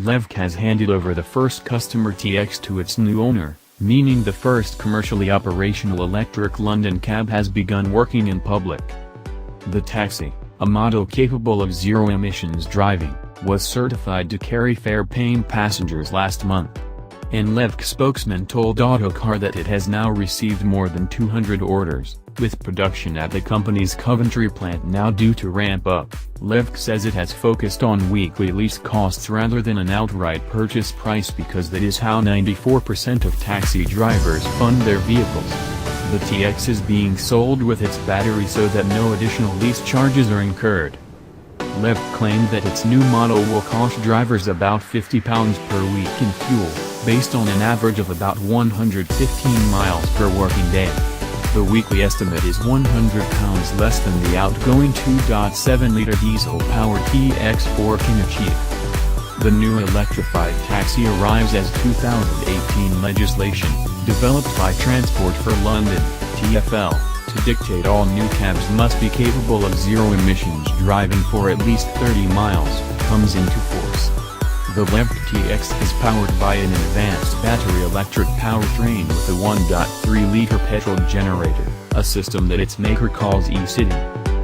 LEVC has handed over the first customer TX to its new owner, meaning the first commercially operational electric London cab has begun working in public. The taxi, a model capable of zero emissions driving, was certified to carry fare-paying passengers last month. An LEVC spokesman told Autocar that it has now received more than 200 orders, with production at the company's Coventry plant now due to ramp up. LEVC says it has focused on weekly lease costs rather than an outright purchase price because that is how 94% of taxi drivers fund their vehicles. The TX is being sold with its battery so that no additional lease charges are incurred. LEVC claimed that its new model will cost drivers about £50 per week in fuel, based on an average of about 115 miles per working day. The weekly estimate is £100 less than the outgoing 2.7-litre diesel-powered TX4 can achieve. The new electrified taxi arrives as 2018 legislation, developed by Transport for London, TfL, to dictate all new cabs must be capable of zero emissions driving for at least 30 miles, comes into force. The LEVC TX is powered by an advanced battery electric powertrain with a 1.3-litre petrol generator, a system that its maker calls eCity.